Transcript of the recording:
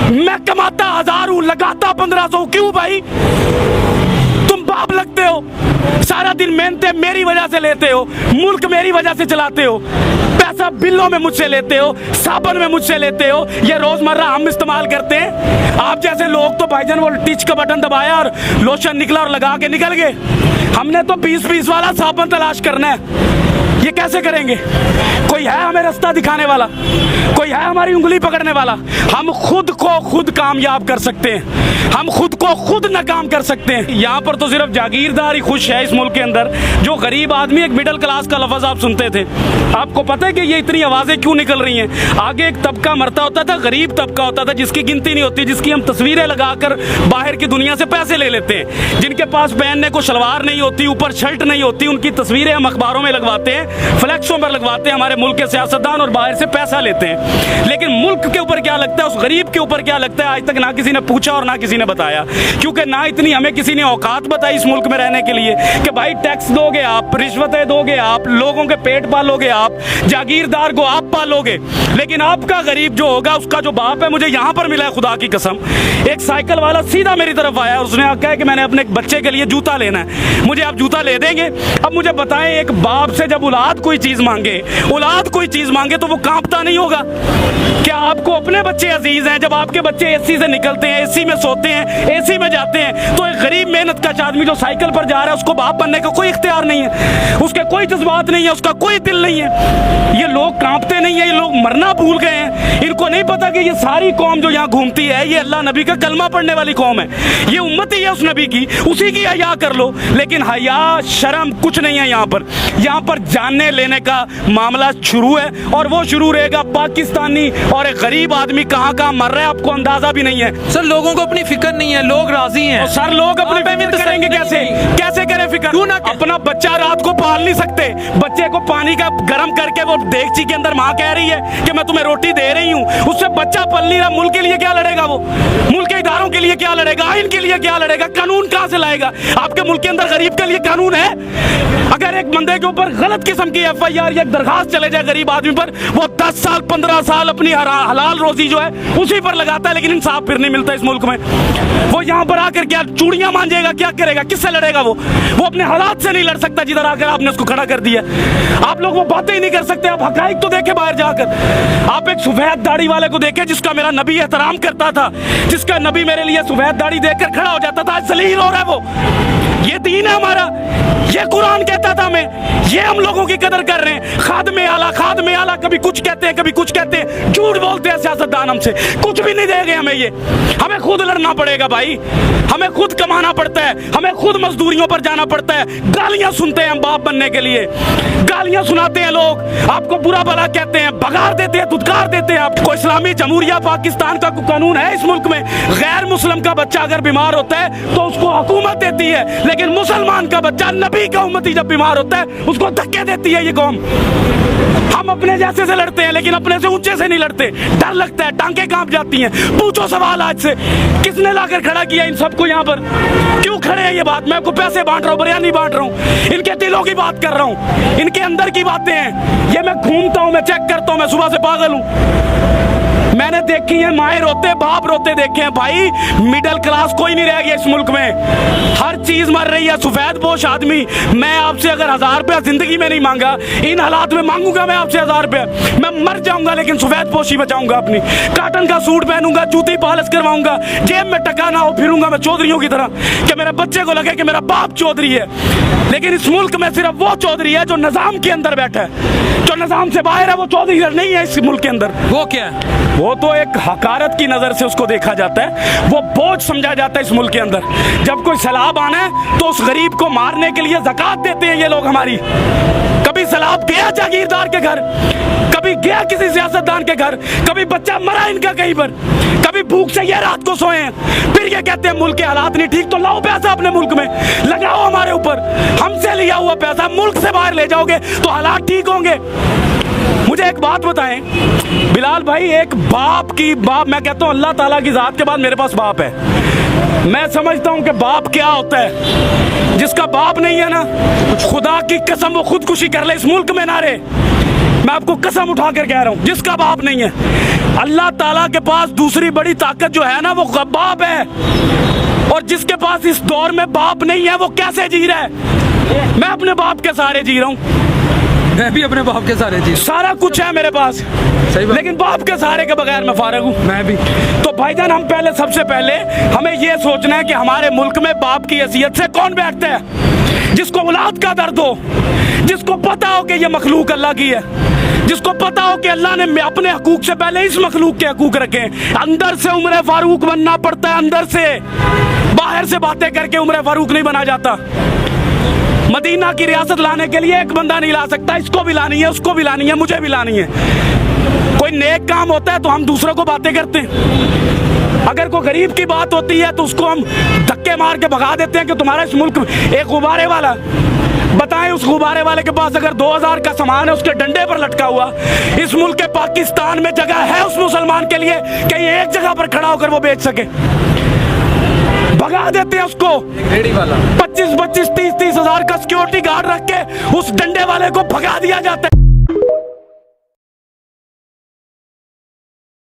मैं कमाता 1000 हूं, लगाता 1500। क्यों भाई? तुम बाप लगते हो, सारा दिन मेहनतें मेरी वजह से लेते हो, मुल्क मेरी वजह से चलाते हो, पैसा बिलों में मुझसे लेते हो, साबुन में मुझसे लेते हो, ये रोजमर्रा हम इस्तेमाल करते हैं। आप जैसे लोग तो भाईजान वो टिच का बटन दबाया और लोशन निकला और लगा के निकल गए। हमने तो 20-20 वाला साबुन तलाश करना है। ये कैसे करेंगे? कोई है हमें रास्ता दिखाने वाला? कोई है हमारी उंगली पकड़ने वाला? हम खुद को खुद कामयाब कर सकते हैं, हम खुद को खुद नाकाम कर सकते हैं। यहाँ पर तो सिर्फ जागीरदार ही खुश है इस मुल्क के अंदर। जो गरीब आदमी, एक मिडिल क्लास का लफ्ज आप सुनते थे, आपको पता है कि ये इतनी आवाजें क्यों निकल रही हैं? आगे एक तबका मरता होता था, गरीब तबका होता था, जिसकी गिनती नहीं होती, जिसकी हम तस्वीरें लगाकर बाहर की दुनिया से पैसे ले लेते हैं, जिनके पास पहनने को शलवार नहीं होती, ऊपर शर्ट नहीं होती, उनकी तस्वीरें हम अखबारों में लगवाते हैं, फ्लैक्सों पर लगवाते हैं, हमारे मुल्क के सियासतदान और बाहर से पैसा लेते हैं। लेकिन मुल्क के ऊपर क्या लगता है, उस गरीब के ऊपर क्या लगता है, आज तक ना किसी ने पूछा और ना किसी ने बताया। क्योंकि ना इतनी हमें किसी ने औकात बताई इस मुल्क में रहने के लिए कि भाई टैक्स दोगे आप, रिश्वतें दोगे आप, लोगों के पेट पालोगे आप, जागीरदार को आप पालोगे। लेकिन आपका गरीब जो होगा, उसका जो बाप है, मुझे यहाँ पर मिला है खुदा की कसम, एक साइकिल वाला सीधा मेरी तरफ आया, उसने कहा कि मैंने अपने बच्चे के लिए जूता लेना है, मुझे आप जूता ले देंगे? अब मुझे बताएं, एक बाप से जब औलाद कोई चीज मांगे, औलाद कोई चीज मांगे, तो वो कांपता नहीं होगा? क्या आपको अपने बच्चे अजीज हैं? जब आपके बच्चे एसी से निकलते हैं, एसी में सोते हैं, एसी में जाते हैं, तो एक गरीब मेहनत का आदमी जो साइकिल पर जा रहा है, उसको बाप बनने का कोई इख्तियार नहीं है, उसके कोई जज्बात नहीं है, उसका कोई दिल नहीं है। ये लोग कांपते नहीं है, ये लोग मरना भूल गए हैं। इनको नहीं पता कि ये सारी कौम जो यहाँ घूमती है, ये अल्लाह नबी का कलमा पढ़ने वाली कौम है, ये उम्मती है उस नबी की, उसी की हया कर लो। लेकिन हया शर्म कुछ नहीं है यहाँ पर। यहाँ पर जानने लेने का मामला शुरू है, और वो शुरू रहेगा। पाकिस्तानी और एक गरीब आदमी कहाँ कहाँ मर रहा है, आपको अंदाजा भी नहीं है। सर, लोगों को अपनी फिक्र नहीं है, लोग राजी हैं। सर, लोग अपनी फिक्र करेंगे कैसे? कैसे करें फिक्र? क्यों ना? अपना बच्चा रात को पाल नहीं सकते, बच्चे को पानी का गर्म करके वो देगची के अंदर माँ कह रही है कि मैं तुम्हें रोटी दे रही हूँ, उससे बच्चा पल नहीं रहा। मुल्क के लिए क्या लड़ेगा वो? मुल्क के इदारों के लिए क्या लड़ेगा? आइन के लिए क्या लड़ेगा? कानून कहाँ से लाएगा? आपके मुल्क के अंदर गरीब के लिए कानून है? अगर एक बंदे के ऊपर गलत किस्म की FIR या दरखास्त चले जाए गरीब आदमी पर, वो 10 साल 15 साल अपनी हलाल रोजी जो है उसी पर लगाता है, लेकिन इंसाफ फिर नहीं मिलता इस मुल्क में। वो यहाँ पर आकर क्या चूड़ियां मांजेगा? क्या करेगा? किससे लड़ेगा? वो अपने हालात से नहीं लड़ सकता जिधर आकर आपने उसको खड़ा कर दिया। आप लोग वो बातें ही नहीं कर सकते। आप हकाइक तो देखे बाहर जाकर। आप एक सफेद दाढ़ी वाले को देखे जिसका मेरा नबी एहतराम करता था, जिसका नबी मेरे लिए सफेद दाढ़ी देखकर खड़ा हो जाता था, आज जलील हो रहा है वो। ये दीन है हमारा, ये कुरान कहता था हमें, ये हम लोगों की कदर कर रहे हैं। खादमे आला कभी कुछ कहते हैं, कभी कुछ कहते हैं, झूठ बोलते हैं सियासतदान हमसे, कुछ भी नहीं देंगे हमें। ये हमें खुद लड़ना पड़ेगा भाई, हमें खुद कमाना पड़ता है, हमें खुद मजदूरियों पर जाना पड़ता है। गालियां सुनते हैं हम बाप बनने के लिए, गालियां सुनाते हैं लोग, आपको बुरा भला कहते हैं, भगार देते हैं, धुतकार देते हैं। आपको इस्लामी जमहूरिया पाकिस्तान का कानून है इस मुल्क में, गैर मुस्लिम का बच्चा अगर बीमार होता है तो उसको हुकूमत देती है, लेकिन मुसलमान का बच्चा, नबी का उम्मती जब बीमार होता है उसको धक्के देती है ये कौम। हम अपने जैसे से लड़ते हैं, लेकिन अपने से ऊंचे से नहीं लड़ते। डर लगता है, टांगे कांप जाती हैं। पूछो सवाल आज से, किसने लाकर खड़ा किया इन सबको यहाँ पर? क्यों खड़े हैं? ये बात मैं आपको पैसे बांट रहा हूँ, बिरयानी बांट रहा हूँ, इनके दिलों की बात कर रहा हूँ, इनके अंदर की बातें हैं। ये मैं घूमता हूँ, मैं चेक करता हूँ, मैं सुबह से पागल हूँ। मैंने देखी है माए रोते, बाप रोते देखे हैं भाई। मिडिल क्लास कोई नहीं रह गया इस मुल्क में, हर चीज मर रही है। सफेद पोश आदमी, मैं आपसे अगर 1000 रुपया जिंदगी में नहीं मांगा, इन हालात में मांगूंगा मैं आपसे 1000 रुपया, मैं मर जाऊंगा लेकिन सफेद पोशी बचाऊंगा अपनी। काटन का सूट पहनूंगा, जूती पॉलिश करवाऊंगा, जेब में टका ना हो, फिरूंगा मैं चौधरियों की तरह कि मेरे बच्चे को लगे कि मेरा बाप चौधरी है। लेकिन इस मुल्क में सिर्फ वो चौधरी है जो निजाम के अंदर बैठा है, जो निजाम से बाहर है वो चौधरी नहीं है इस मुल्क के अंदर। वो क्या है? वो तो एक हकारत की नजर से उसको देखा जाता है, वो बोझ समझा जाता है इस मुल्क के अंदर। जब कोई सैलाब आना है तो उस गरीब को मारने के लिए ज़कात देते हैं ये लोग हमारी। कभी सैलाब गया जागीरदार के घर, कभी गया किसी सियासतदान के घर, कभी बच्चा मरा इनका कहीं पर, कभी भूख से ये रात को सोए हैं, फिर ये कहते हैं मुल्क के हालात नहीं ठीक। तो लाओ पैसा अपने मुल्क में लगाओ, हमारे ऊपर, हमसे लिया हुआ पैसा मुल्क से बाहर ले जाओगे तो हालात ठीक होंगे। मुझे एक बात बताएं बिलाल भाई, एक बाप मैं कहता हूं अल्लाह ताला की जात के बाद मेरे पास बाप है। मैं समझता हूं कि बाप क्या होता है। जिसका बाप नहीं है ना, खुदा की कसम वो खुदकुशी कर ले, इस मुल्क में ना रहे। मैं आपको कसम उठाकर कह रहा हूं, जिसका बाप नहीं है, अल्लाह ताला के पास दूसरी बड़ी ताकत जो है ना वो बाप है। और जिसके पास इस दौर में बाप नहीं है वो कैसे जी रहा है? मैं अपने बाप के सहारे जी रहा हूं, मैं भी अपने बाप के सारे जी। सारा कुछ है मेरे पास, सही बात। लेकिन बाप के सहारे के बगैर मैं फारिग हूं। मैं भी। तो भाईजान, हम पहले सबसे पहले हमें यह सोचना है कि हमारे मुल्क में बाप की हैसियत से कौन बैठता है? जिसको औलाद का दर्द हो, जिसको पता हो कि ये मखलूक अल्लाह की है, जिसको पता हो कि अल्लाह ने अपने हकूक से पहले इस मखलूक के हकूक रखे। अंदर से उम्र फारूक बनना पड़ता है, अंदर से, बाहर से बातें करके उम्र फारूक नहीं बना जाता। मदीना की रियासत लाने के लिए एक बंदा नहीं ला सकता, इसको भी लानी है, उसको भी लानी है, मुझे भी लानी है। कोई नेक काम होता है तो हम दूसरों को बातें करते हैं, अगर कोई गरीब की बात होती है तो उसको हम धक्के मार के भगा देते हैं कि तुम्हारा इस मुल्क में एक गुब्बारे वाला, बताएं उस गुब्बारे वाले के पास अगर 2000 का सामान है उसके डंडे पर लटका हुआ, इस मुल्क के पाकिस्तान में जगह है उस मुसलमान के लिए कहीं एक जगह पर खड़ा होकर वो बेच सके? भगा देते हैं उसको। रेडी वाला 25-25, 30-30 हजार का सिक्योरिटी गार्ड रख के उस डंडे वाले को भगा दिया जाता है।